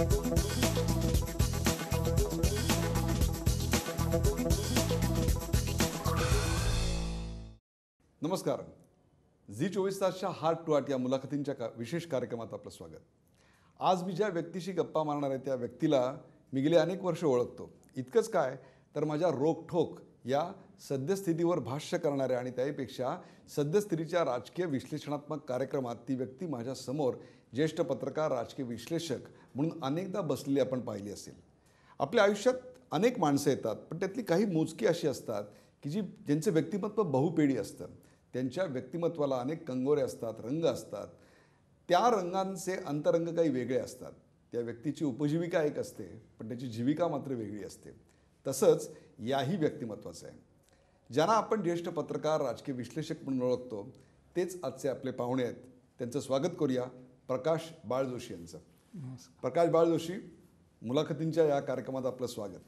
नमस्कार. Zee 24 तासच्या heart to heart या मुलाखतींच्या विशेष कार्यक्रमात आपलं स्वागत. आज मी ज्या व्यक्तीशी गप्पा मारणार आहे त्या व्यक्तीला मी गेले अनेक वर्ष ओळखतो. इतकंच काय तर माझ्या रोखठोक या सद्यस्थितीवर भाष्य करणाऱ्या आणि त्याहीपेक्षा सद्यस्थितीच्या राजकीय विश्लेषणात्मक कार्यक्रमात ती व्यक्ती माझ्यासमोर ज्येष्ठ पत्रकार, राजकीय विश्लेषक म्हणून अनेकदा बसलेली आपण पाहिली असेल. आपल्या आयुष्यात अनेक माणसं येतात, पण त्यातली काही मोजकी अशी असतात की ज्यांचे व्यक्तिमत्व बहुपेडी असतं. त्यांच्या व्यक्तिमत्वाला अनेक कंगोरे असतात, रंग असतात. त्या रंगांचे अंतरंग काही वेगळे असतात. त्या व्यक्तीची उपजीविका एक असते, पण त्याची जीविका मात्र वेगळी असते. तसंच याही व्यक्तिमत्वाचं आहे. ज्यांना आपण ज्येष्ठ पत्रकार, राजकीय विश्लेषक म्हणून ओळखतो तेच आजचे आपले पाहुणे आहेत. त्यांचं स्वागत करूया. प्रकाश बाळ जोशी यांचं. प्रकाश बाळ जोशी, मुलाखतींच्या या कार्यक्रमात आपलं स्वागत.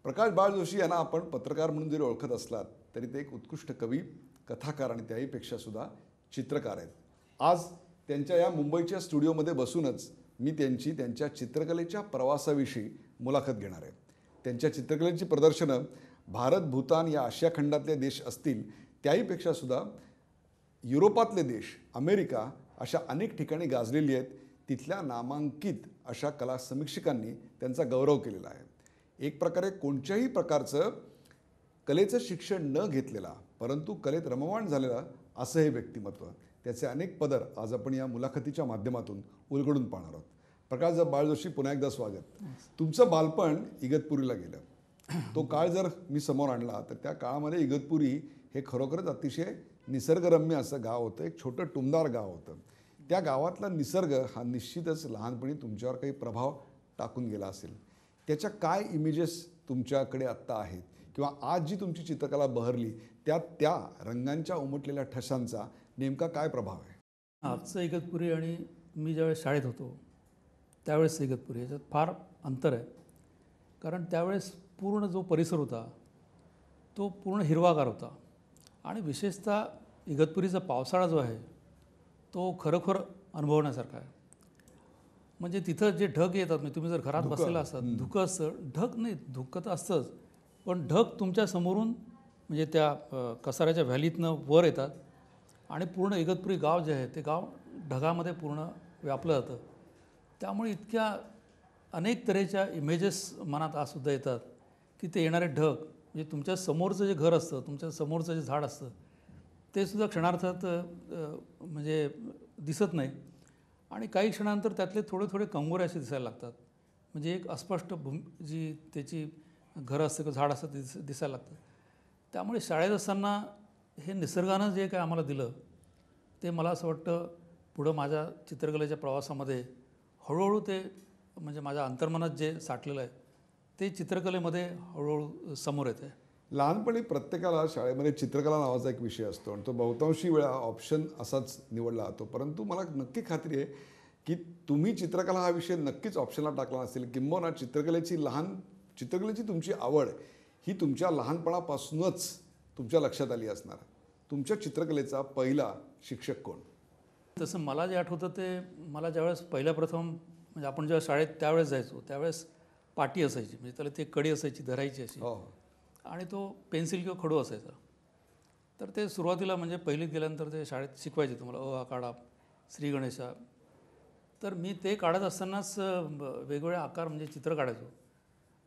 प्रकाश बाळ जोशी यांना आपण पत्रकार म्हणून जरी ओळखत असलात तरी ते एक उत्कृष्ट कवी, कथाकार आणि त्याहीपेक्षा सुद्धा चित्रकार आहेत. आज त्यांच्या या मुंबईच्या स्टुडिओमध्ये बसूनच मी त्यांच्या चित्रकलेच्या प्रवासाविषयी मुलाखत घेणार आहे. त्यांच्या चित्रकलेची प्रदर्शनं भारत, भूतान या आशिया खंडातले देश असतील, त्याहीपेक्षा सुद्धा युरोपातले देश, अमेरिका अशा अनेक ठिकाणी गाजलेली आहेत. तिथल्या नामांकित अशा कला समीक्षकांनी त्यांचा गौरव केलेला आहे. एक प्रकारे कोणत्याही प्रकारचं कलेचं शिक्षण न घेतलेला परंतु कलेत रममाण झालेला असं हे व्यक्तिमत्व. त्याचे अनेक पदर आज आपण या मुलाखतीच्या माध्यमातून उलगडून पाहणार आहोत. प्रकाश बाळ जोशी, पुन्हा एकदा स्वागत. तुमचं बालपण इगतपुरीला गेलं. तो काळ जर मी समोर आणला तर त्या काळामध्ये इगतपुरी हे खरोखरच अतिशय निसर्गरम्य असं गाव होतं. एक छोटं टुमदार गाव होतं. त्या गावातला निसर्ग हा निश्चितच लहानपणी तुमच्यावर काही प्रभाव टाकून गेला असेल. त्याच्या काय इमेजेस तुमच्याकडे आत्ता आहेत किंवा आज जी तुमची चित्रकला बहरली त्या रंगांच्या उमटलेल्या ठसांचा नेमका काय प्रभाव आहे? आजचं इगतपुरी आणि मी ज्यावेळेस शाळेत होतो त्यावेळेस इगतपुरी याच्यात फार अंतर आहे. कारण त्यावेळेस पूर्ण जो परिसर होता तो पूर्ण हिरवागार होता आणि विशेषतः इगतपुरीचा पावसाळा जो आहे तो खरोखर अनुभवण्यासारखा आहे. म्हणजे तिथं जे ढग येतात, म्हणजे तुम्ही जर घरात बसलेला असतात, धुकं असतं, ढग नाही, धुकं तर असतंच, पण ढग तुमच्या समोरून म्हणजे त्या कसाऱ्याच्या व्हॅलीतनं वर येतात आणि पूर्ण इगतपुरी गाव जे आहे ते गाव ढगामध्ये पूर्ण व्यापलं जातं. त्यामुळे इतक्या अनेक तऱ्हेच्या इमेजेस मनात आजसुद्धा येतात की ते येणारे ढग म्हणजे तुमच्या समोरचं जे घर असतं, तुमच्या समोरचं जे झाड असतं ते सुद्धा क्षणार्धात म्हणजे दिसत नाही आणि काही क्षणानंतर त्यातले थोडे थोडे कंगोरे असे दिसायला लागतात. म्हणजे एक अस्पष्ट जी त्याची घरं असतं किंवा झाड असतं ते दिसायला लागतं. त्यामुळे शाळेत असताना हे निसर्गानं जे काय आम्हाला दिलं ते मला असं वाटतं पुढं माझ्या चित्रकलेच्या प्रवासामध्ये हळूहळू ते म्हणजे माझ्या अंतर्मनात जे साठलेलं आहे ते चित्रकलेमध्ये हळूहळू समोर येतं आहे. लहानपणी प्रत्येकाला शाळेमध्ये चित्रकला नावाचा एक विषय असतो आणि तो बहुतांशी वेळा ऑप्शन असाच निवडला जातो. परंतु मला नक्की खात्री आहे की तुम्ही चित्रकला हा विषय नक्कीच ऑप्शनला टाकला नसेल. किंबहुना चित्रकलेची तुमची आवड ही तुमच्या लहानपणापासूनच तुमच्या लक्षात आली असणार. तुमच्या चित्रकलेचा पहिला शिक्षक कोण? तसं मला जे आठवतं ते मला ज्यावेळेस प्रथम म्हणजे आपण जेव्हा शाळेत त्यावेळेस जायचो त्यावेळेस पाटी असायची, म्हणजे त्याला ते कडी असायची धरायची अशी, आणि तो पेन्सिल किंवा खडू असायचा. तर ते सुरुवातीला म्हणजे पहिलीत गेल्यानंतर ते शाळेत शिकवायचे तुम्हाला अ काढा, श्री गणेशा. तर मी ते काढत असतानाच वेगवेगळे आकार म्हणजे चित्र काढायचो.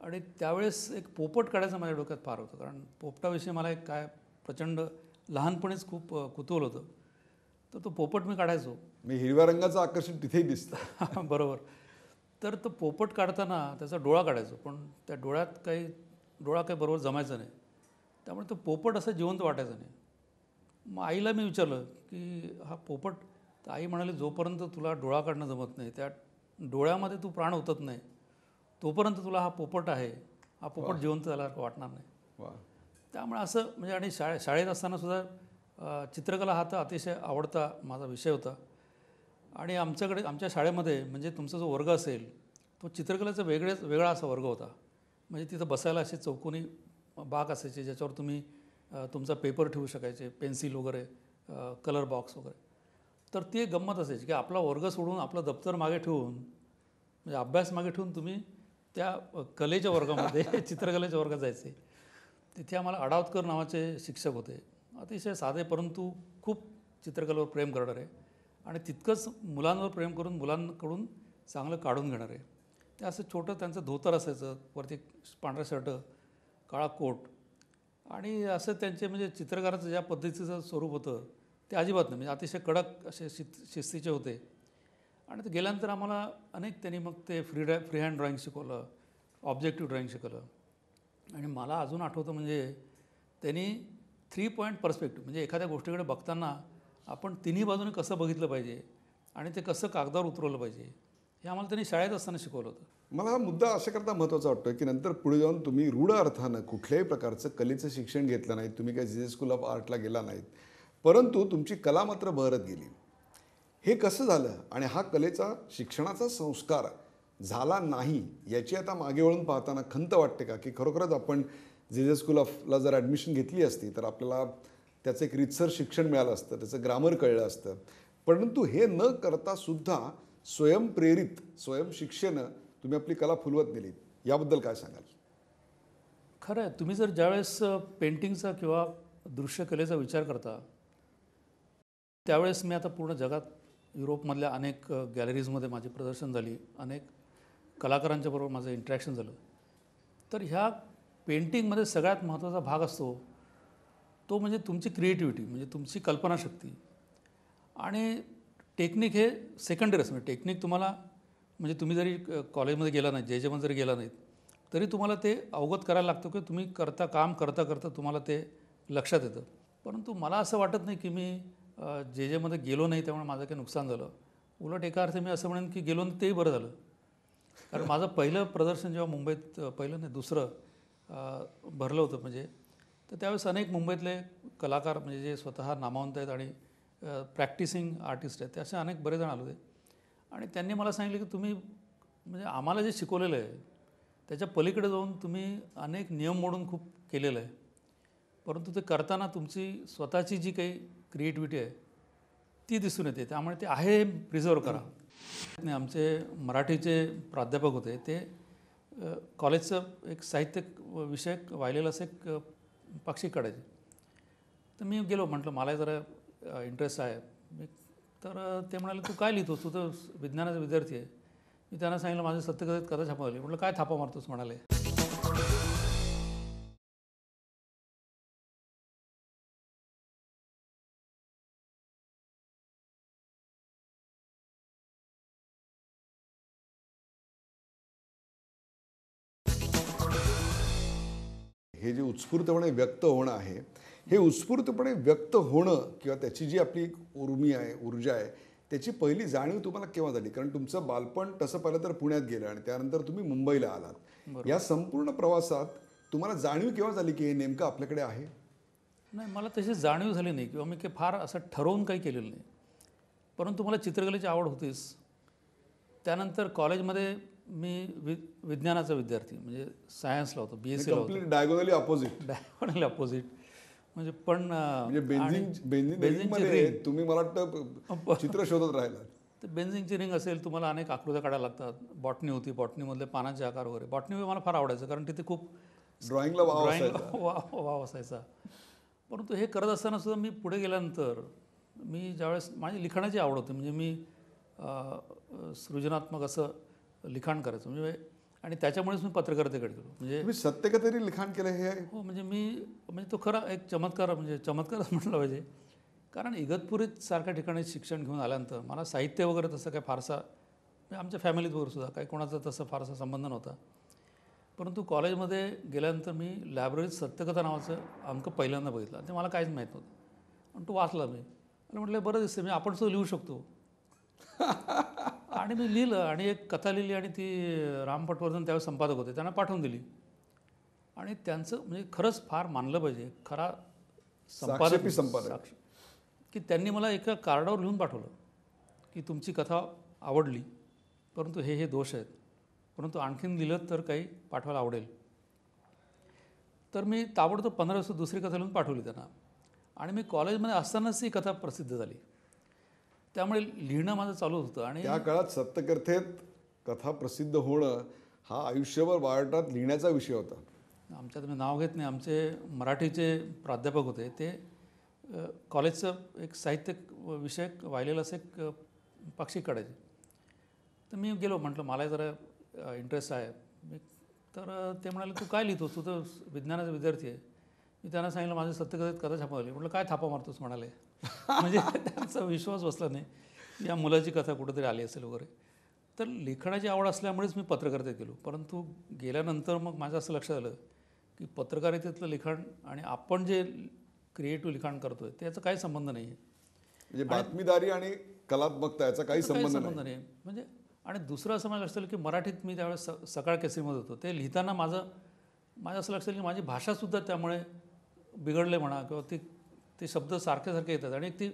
आणि त्यावेळेस एक पोपट काढायचं माझ्या डोक्यात फार होतं, कारण पोपटाविषयी मला एक काय प्रचंड लहानपणीच खूप कुतूहल होतं. तर तो पोपट मी काढायचो. मी हिरव्या रंगाचं आकर्षण तिथेही दिसतं. बरोबर. तर तो पोपट काढताना त्याचा डोळा काढायचो, पण त्या डोळा काही बरोबर जमायचा नाही. त्यामुळे तो पोपट असं जिवंत वाटायचा नाही. मग आईला मी विचारलं की हा पोपट, तर आई म्हणाली जोपर्यंत तुला डोळा काढणं जमत नाही, त्या डोळ्यामध्ये तू प्राण ओतत नाही तोपर्यंत तुला हा पोपट आहे, हा पोपट जिवंत झाल्यासारखं वाटणार नाही. त्यामुळे असं म्हणजे आणि शाळेत असतानासुद्धा चित्रकला हा तर अतिशय आवडता माझा विषय होता. आणि आमच्या शाळेमध्ये म्हणजे तुमचा जो वर्ग असेल तो चित्रकलेचा वेगळा असा वर्ग होता. म्हणजे तिथं बसायला असे चौकोनी बाक असायचे ज्याच्यावर तुम्ही तुमचा पेपर ठेवू शकायचे, पेन्सिल वगैरे, कलर बॉक्स वगैरे. तर ती एक गंमत असायची की आपला वर्ग सोडून आपलं दप्तर मागे ठेवून म्हणजे अभ्यास मागे ठेवून तुम्ही त्या कलेच्या वर्गामध्ये चित्रकलेच्या वर्गात जायचे. तिथे आम्हाला अडावतकर नावाचे शिक्षक होते. अतिशय साधे परंतु खूप चित्रकलेवर प्रेम करणारे आणि तितकंच मुलांवर प्रेम करून मुलांकडून चांगलं काढून घेणारे. ते असं छोटं त्यांचं धोतर असायचं, वरती पांढरा शर्ट, काळा कोट आणि असं त्यांचे म्हणजे चित्रकाराचं ज्या पद्धतीचं स्वरूप होतं ते अजिबात नाही, म्हणजे अतिशय कडक असे शिस्तीचे होते. आणि ते गेल्यानंतर आम्हाला अनेक त्यांनी मग ते फ्री हँड ड्रॉईंग शिकवलं, ऑब्जेक्टिव्ह ड्रॉईंग शिकवलं. आणि मला अजून आठवतं म्हणजे त्यांनी 3 पॉईंट पर्स्पेक्टिव्ह म्हणजे एखाद्या गोष्टीकडे बघताना आपण तिन्ही बाजूने कसं बघितलं पाहिजे आणि ते कसं कागदावर उतरवलं पाहिजे हे आम्हाला त्यांनी शाळेत असताना शिकवलं होतं. मला हा मुद्दा अशा करता महत्त्वाचा वाटतो की नंतर पुढे जाऊन तुम्ही रूढ अर्थानं कुठल्याही प्रकारचं कलेचं शिक्षण घेतलं नाही, तुम्ही काही जे स्कूल ऑफ आर्टला गेला नाहीत, परंतु तुमची कला मात्र बहरत गेली. हे कसं झालं आणि हा कलेचा शिक्षणाचा संस्कार झाला नाही याची आता मागे वळून पाहताना खंत वाटते का, की खरोखरच आपण जे स्कूल ऑफला जर ॲडमिशन घेतली असती तर आपल्याला त्याचं एक रीतसर शिक्षण मिळालं असतं, त्याचं ग्रामर कळलं असतं. परंतु हे न करता सुद्धा स्वयंप्रेरित स्वयंशिक्षेनं तुम्ही आपली कला फुलवत नेलीत, याबद्दल काय सांगाल? खरं आहे, तुम्ही जर ज्यावेळेस पेंटिंगचा किंवा दृश्यकलेचा विचार करता त्यावेळेस मी आता पूर्ण जगात युरोपमधल्या अनेक गॅलरीजमध्ये माझी प्रदर्शन झाली, अनेक कलाकारांच्या बरोबर माझं इंटरॅक्शन झालं. तर ह्या पेंटिंगमध्ये सगळ्यात महत्त्वाचा भाग असतो तो म्हणजे तुमची क्रिएटिव्हिटी, म्हणजे तुमची कल्पनाशक्ती. आणि टेक्निक हे सेकंडरी असतं. टेक्निक तुम्हाला म्हणजे तुम्ही जरी कॉलेजमध्ये गेला नाही, जेमध्ये जरी गेला नाहीत तरी तुम्हाला ते अवगत करायला लागतं की तुम्ही काम करता करता तुम्हाला ते लक्षात येतं. परंतु मला असं वाटत नाही की मी जेमध्ये गेलो नाही त्यामुळे माझं काही नुकसान झालं. उलट एका अर्थी मी असं म्हणेन की गेलो नाही तेही बरं झालं. कारण माझं पहिलं प्रदर्शन जेव्हा मुंबईत, पहिलं नाही दुसरं भरलं होतं म्हणजे, तर त्यावेळेस अनेक मुंबईतले कलाकार म्हणजे जे स्वतः नामवंत आहेत आणि प्रॅक्टिसिंग आर्टिस्ट आहेत ते असे अनेक बरेच जण आले होते. आणि त्यांनी मला सांगितलं की तुम्ही म्हणजे आम्हाला जे शिकवलेलं आहे त्याच्या पलीकडे जाऊन तुम्ही अनेक नियम मोडून खूप केलेलं आहे, परंतु ते करताना तुमची स्वतःची जी काही क्रिएटिव्हिटी आहे ती दिसून येते. त्यामुळे ते आहे प्रिझर्व करा. आणि आमचे मराठीचे प्राध्यापक होते ते कॉलेजचं एक साहित्य विषयक वाहिलेलं असं एक पाक्षिक काढायचे. तर मी गेलो, म्हटलं मला जरा इंटरेस्ट आहे. तर ते म्हणाले तू काय लिहितोस, तू तर विज्ञानाचा विद्यार्थी आहे. मी त्यांना सांगितलं माझं सत्यकथेत कथा छापावली. म्हटलं काय थापा मारतोस म्हणाले. हे जे उत्स्फूर्तपणे व्यक्त होणं आहे, हे उत्स्फूर्तपणे व्यक्त होणं किंवा त्याची जी आपली एक उर्मी आहे, ऊर्जा आहे, त्याची पहिली जाणीव तुम्हाला केव्हा झाली? कारण तुमचं बालपण तसं पाहिलं तर पुण्यात गेलं आणि त्यानंतर तुम्ही मुंबईला आलात. या संपूर्ण प्रवासात तुम्हाला जाणीव केव्हा झाली की हे नेमकं आपल्याकडे आहे? नाही, मला तशी जाणीव झाली नाही किंवा मी काही फार असं ठरवून काही केलेलं नाही. परंतु मला चित्रकलेची आवड होतीच. त्यानंतर कॉलेजमध्ये मी विज्ञानाचा विद्यार्थी म्हणजे सायन्सला होतो, BSc ला होतो. Complete diagonally opposite. Diagonally opposite म्हणजे पण म्हणजे बेंझिनमध्ये तुम्ही मला वाटतं चित्र शोधत राहिला. तर बेंझिनची रिंग असेल, तुम्हाला अनेक आकृत्या काढायला लागतात. बॉटनी होती, बॉटनीमधले पानांचे आकार वगैरे. बॉटनी मला फार आवडायचं कारण तिथे खूप ड्रॉइंगला वाव असायचा. परंतु हे करत असताना सुद्धा मी पुढे गेल्यानंतर मी ज्यावेळेस माझी लिखाणाची आवड होती, म्हणजे मी सृजनात्मक असं लिखाण करायचं म्हणजे, आणि त्याच्यामुळेच मी पत्रकारितेकडे गेलो. म्हणजे तुम्ही सत्यकथेने लिखाण केलं हे? हो, म्हणजे तो खरा एक चमत्कार, म्हणजे चमत्कारच म्हटलं पाहिजे. कारण इगतपुरीत सारख्या ठिकाणी शिक्षण घेऊन आल्यानंतर मला साहित्य वगैरे तसं काय फारसा, म्हणजे आमच्या फॅमिलीत वगैरे सुद्धा काही कोणाचा तसं फारसा संबंध नव्हता. परंतु कॉलेजमध्ये गेल्यानंतर मी लायब्ररीत सत्यकथा नावाचं अंक पहिल्यांदा बघितला. ते मला काहीच माहीत नव्हतं, पण तो वाचला मी. मला म्हटलं बरं दिसतं, मी आपण सुद्धा लिहू शकतो. आणि मी लिहिलं आणि एक कथा लिहिली आणि ती राम पटवर्धन त्यावेळेस संपादक होते, त्यांना पाठवून दिली. आणि त्यांचं म्हणजे खरंच फार मानलं पाहिजे, खरा संपादक की त्यांनी मला एका कार्डावर लिहून पाठवलं की तुमची कथा आवडली, परंतु हे दोष आहेत, परंतु आणखीन लिहिलं तर काही पाठवायला आवडेल. तर मी ताबडतोब 15 दिवसात दुसरी कथा लिहून पाठवली त्यांना. आणि मी कॉलेजमध्ये असतानाच ही कथा प्रसिद्ध झाली. त्यामुळे लिहिणं माझं चालू होतं. आणि त्या काळात सत्यकथेत कथा प्रसिद्ध होणं हा आयुष्यभर बायोडाटात लिहिण्याचा विषय होता. आमच्यात मी नाव घेत नाही, आमचे मराठीचे प्राध्यापक होते ते कॉलेजचं एक साहित्य विषयक वाहिलेलं असं एक पाक्षिक काढायचे. तर मी गेलो, म्हटलं मला जरा इंटरेस्ट आहे. तर ते म्हणाले तू काय लिहितोस, तू तर विज्ञानाचा विद्यार्थी आहे. मी त्यांना सांगितलं माझं सत्यकथेत कथा छापवली. म्हटलं काय थापा मारतोस म्हणाले. म्हणजे त्यांचा विश्वास बसला नाही की या मुलाची कथा कुठंतरी आली असेल वगैरे. तर लिखाणाची आवड असल्यामुळेच मी पत्रकारितेत गेलो. परंतु गेल्यानंतर मग माझं असं लक्षात आलं की पत्रकारितेतलं लिखाण आणि आपण जे क्रिएटिव्ह लिखाण करतोय त्याचा काही संबंध नाही आहे. म्हणजे बातमीदारी आणि कलात्मकता याचा काही संबंध नाही. म्हणजे आणि दुसरं असं मला लक्षात आलं की मराठीत मी त्यावेळेस सकाळ केसरीमध्ये होतो. ते लिहिताना माझं असं लक्षात आलं की माझी भाषासुद्धा त्यामुळे बिघडले म्हणा, किंवा ते शब्द सारखे येतात. आणि ती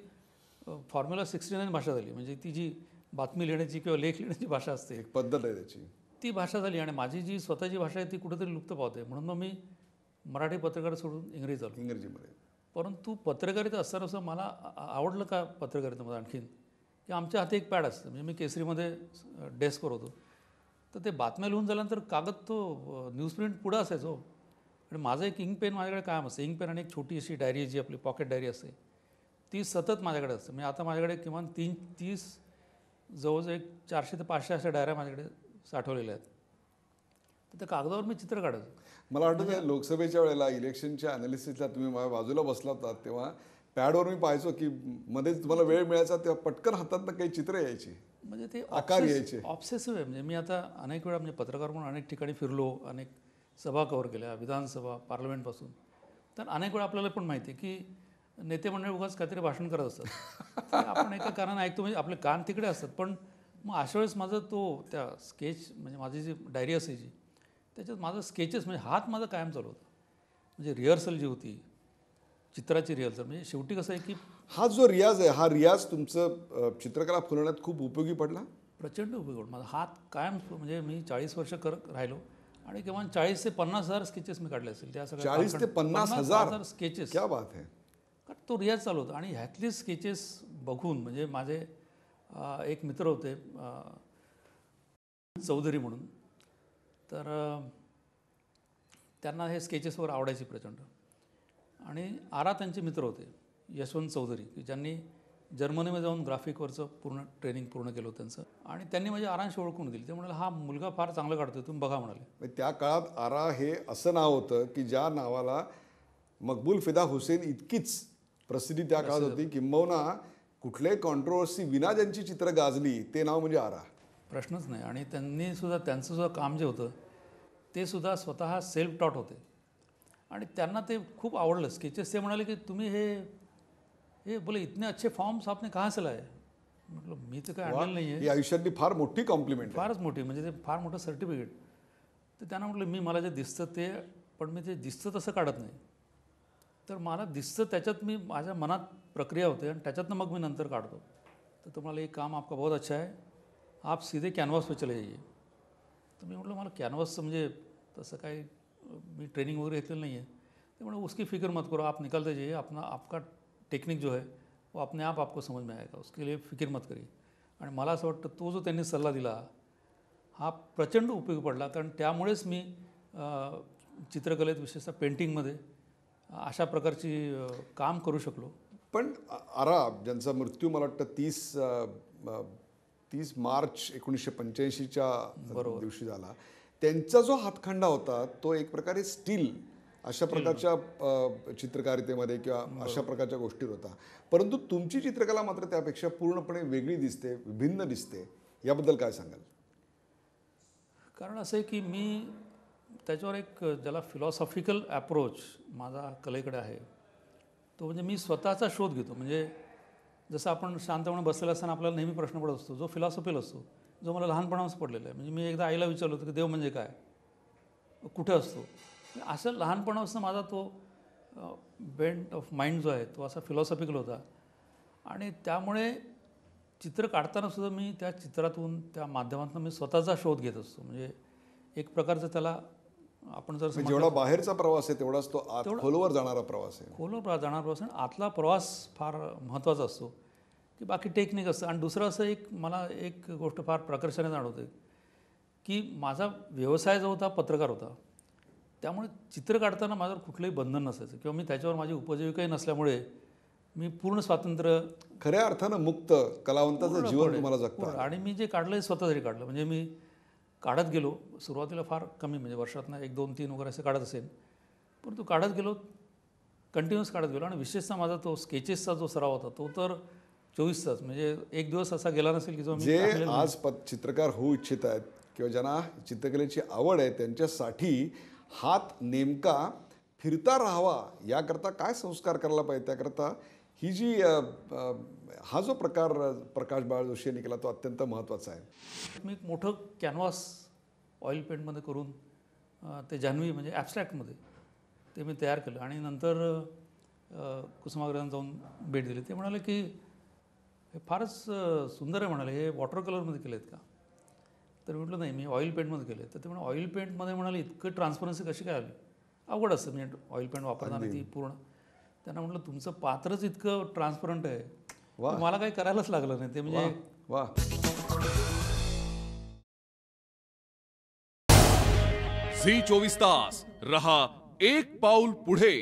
फॉर्म्युला 69 भाषा झाली. म्हणजे ती जी बातमी लिहिण्याची किंवा लेख लिहिण्याची भाषा असते, एक पद्धत आहे त्याची, ती भाषा झाली. आणि माझी जी स्वतःची भाषा आहे ती कुठेतरी लुप्त पावते. म्हणून मग मी मराठी पत्रकार सोडून इंग्रजी झालो. इंग्रजीमध्ये. परंतु पत्रकारिता असताना मला आवडलं का पत्रकारितेमध्ये आणखीन, की आमच्या हाती एक पॅड असतं. म्हणजे मी केसरीमध्ये डेस्कवर होतो, तर ते बातम्या लिहून झाल्यानंतर कागद तो न्यूज प्रिंट पुढं असायचो. आणि माझं एक इंक पेन माझ्याकडे कायम असतं. इंक पेन आणि एक छोटी अशी डायरी, जी आपली पॉकेट डायरी असते, ती सतत माझ्याकडे असते. म्हणजे आता माझ्याकडे किमान 30 जवळजवळ एक 400 ते 500 अशा डायऱ्या माझ्याकडे साठवलेल्या आहेत. तर त्या कागदावर मी चित्र काढायचो. मला वाटतं लोकसभेच्या वेळेला इलेक्शनच्या अनालिसिसला तुम्ही माझ्या बाजूला बसला होता, तेव्हा पॅडवर मी पाहायचो की मध्ये तुम्हाला वेळ मिळायचा तेव्हा पटकन हातातनं काही चित्र यायची, म्हणजे ते आकार यायचे. ऑब्सेसिव्ह आहे. म्हणजे मी आता अनेक वेळा म्हणजे पत्रकार म्हणून अनेक ठिकाणी फिरलो, अनेक सभा कव्हर केल्या, विधानसभा, पार्लमेंटपासून. तर अनेक वेळा आपल्याला पण माहिती आहे की नेते मंडळी उगाच काहीतरी भाषण करत असतात. तर आपण एका कानानं ऐकतो, म्हणजे आपले कान तिकडे असतात. पण मग अशा वेळेस माझं त्या स्केच, म्हणजे माझी जी डायरी असायची त्याच्यात माझं स्केचेस, म्हणजे हात माझा कायम चालू होता. म्हणजे रिहर्सल जी होती, चित्राची रिहर्सल. म्हणजे शेवटी कसं आहे की हा जो रियाज आहे, हा रियाज तुमचं चित्रकला फुलवण्यात खूप उपयोगी पडला. प्रचंड उपयोग. माझा हात कायम, म्हणजे मी 40 वर्ष करत राहिलो आणि किमान 40 ते 50,000 स्केचेस मी काढले असेल. त्या सगळ्या 40 ते 50,000 स्केचेस. क्या बात आहे. कारण तो रियाज चालू होता. आणि ह्यातली स्केचेस बघून, म्हणजे माझे एक मित्र होते चौधरी म्हणून, तर त्यांना हे स्केचेसवर आवडायची प्रचंड. आणि आरा त्यांचे मित्र होते यशवंत चौधरी, की ज्यांनी जर्मनीमध्ये जाऊन ग्राफिकवरचं पूर्ण ट्रेनिंग पूर्ण केलं होतं त्यांचं. आणि त्यांनी म्हणजे आरांशी ओळखून दिली. ते म्हणाले हा मुलगा फार चांगलं काढतोय, तुम्ही बघा म्हणाले. त्या काळात आरा हे असं नाव होतं की ज्या नावाला मकबूल फिदा हुसेन इतकीच प्रसिद्धी त्या काळात होती. किंबहुना कुठल्याही कॉन्ट्रोवर्सी विना ज्यांची चित्र गाजली ते नाव म्हणजे आरा. प्रश्नच नाही. आणि त्यांचं सुद्धा काम जे होतं ते सुद्धा स्वतः सेल्फ टॉट होते. आणि त्यांना ते खूप आवडलं स्केचेस. ते म्हणाले की तुम्ही हे बोले इतने अच्छे फॉर्म्स आपने कहाँ से लाए. म्हटलं मी तर काय आणलेलं नाही आहे. ही आयुष्यातली फार मोठी कॉम्प्लिमेंट, फारच मोठी, म्हणजे ते फार मोठं सर्टिफिकेट. तर त्यांना म्हटलं मला जे दिसतं ते, पण मी ते दिसतं तसं काढत नाही. तर मला दिसतं त्याच्यात मी माझ्या मनात प्रक्रिया होते आणि त्याच्यातनं मग मी नंतर काढतो. तर तुम्हाला एक काम आपका बहुत अच्छा है, आप सीधे कॅनव्हास पे चले जाइए. तर मी म्हटलं मला कॅनव्हासचं म्हणजे तसं काही मी ट्रेनिंग वगैरे घेतलेलं नाही आहे. ते म्हणे उसकी फिक्र मत करो, आप निकलते जाइए, आपका टेक्निक जो है वो अपने आप आपको समझ में आएगा, उसके लिए फिक्र मत करिए. आणि मला असं वाटतं तो जो त्यांनी सल्ला दिला हा प्रचंड उपयोगी पडला. कारण त्यामुळेच मी चित्रकलेत, विशेषतः पेंटिंगमध्ये अशा प्रकारची काम करू शकलो. पण आरा ज्यांचा मृत्यू मला वाटतं 30 मार्च 1985च्या दिवशी झाला, त्यांचा जो हातखंडा होता तो एक प्रकारे स्टील अशा प्रकारच्या चित्रकारितेमध्ये किंवा अशा प्रकारच्या गोष्टीत होता. परंतु तुमची चित्रकला मात्र त्यापेक्षा पूर्णपणे वेगळी दिसते, विभिन्न दिसते. याबद्दल काय सांगाल? कारण असं आहे की मी त्याच्यावर एक ज्याला फिलॉसॉफिकल ॲप्रोच माझा कलेकडे आहे, तो म्हणजे मी स्वतःचा शोध घेतो. म्हणजे जसं आपण शांतपणे बसलेला असताना आपल्याला नेहमी प्रश्न पडत असतो, जो फिलॉसॉफिकल असतो, जो मला लहानपणापासून पडलेला आहे. म्हणजे मी एकदा आईला विचारलं होतं की देव म्हणजे काय, कुठे असतो. असं लहानपणापासून माझा तो बेंट ऑफ माइंड जो आहे तो असा फिलॉसॉफिकल होता. आणि त्यामुळे चित्र काढताना सुद्धा मी त्या चित्रातून, त्या माध्यमातून मी स्वतःचा शोध घेत असतो. म्हणजे एक प्रकारचं त्याला आपण जर जेवढा बाहेरचा प्रवास आहे तेवढाच तो आत खोलवर जाणारा प्रवास आहे. खोलवर जाणारा प्रवास आणि आतला प्रवास फार महत्त्वाचा असतो, की बाकी टेक्निक असतं. आणि दुसरं असं मला एक गोष्ट फार प्रकर्षाने जाणवते की माझा व्यवसाय जो होता पत्रकार होता, त्यामुळे चित्र काढताना माझ्यावर कुठलंही बंधन नसायचं किंवा मी त्याच्यावर माझी उपजीविकाही नसल्यामुळे मी पूर्ण स्वातंत्र्य खऱ्या अर्थानं मुक्त कलावंताचं जीवन तुम्हाला जगता पूर्ण. आणि मी जे काढलं हे स्वतःसाठी काढलं. म्हणजे मी काढत गेलो, सुरुवातीला फार कमी, म्हणजे वर्षातनं 1, 2, 3 वगैरे असं काढत असेल, परंतु काढत गेलो, कंटिन्यूअस काढत गेलो. आणि विशेषतः माझा तो स्केचेसचा जो सराव होता तो तर 24 तास, म्हणजे एक दिवस असा गेला नसेल की जो मी जे टाकलेला नाही. आज चित्रकार होऊ इच्छित आहेत किंवा ज्यांना चित्रकलेची आवड आहे त्यांच्यासाठी हात नेमका फिरता राहावा याकरता काय संस्कार करायला पाहिजे, त्याकरता ही जी हा जो प्रकार प्रकाश बाळ जोशी यांनी केला तो अत्यंत महत्त्वाचा आहे. मी एक मोठं कॅनव्हास ऑइल पेंटमध्ये करून ते जान्हवी म्हणजे ॲबस्ट्रॅक्टमध्ये ते मी तयार केलं. आणि नंतर कुसुमाग्रजांना जाऊन भेट दिली. ते म्हणाले की हे फारच सुंदर आहे म्हणाले, हे वॉटर कलरमध्ये केले आहेत का? तर म्हटलं नाही, मी ऑइल पेंटमध्ये केले. तर ते म्हणाले ऑइल पेंटमध्ये म्हणाले इतकं ट्रान्सपरन्सी कशी काय आली? अवघड असतं म्हणजे ऑइल पेंट वापरताना ती पूर्ण. त्यांना म्हटलं तुमचं पात्रच इतकं ट्रान्सपरंट आहे, मला काही करायलाच लागलं नाही. ते म्हणजे वा. झी 24 तास रहा एक पाऊल पुढे.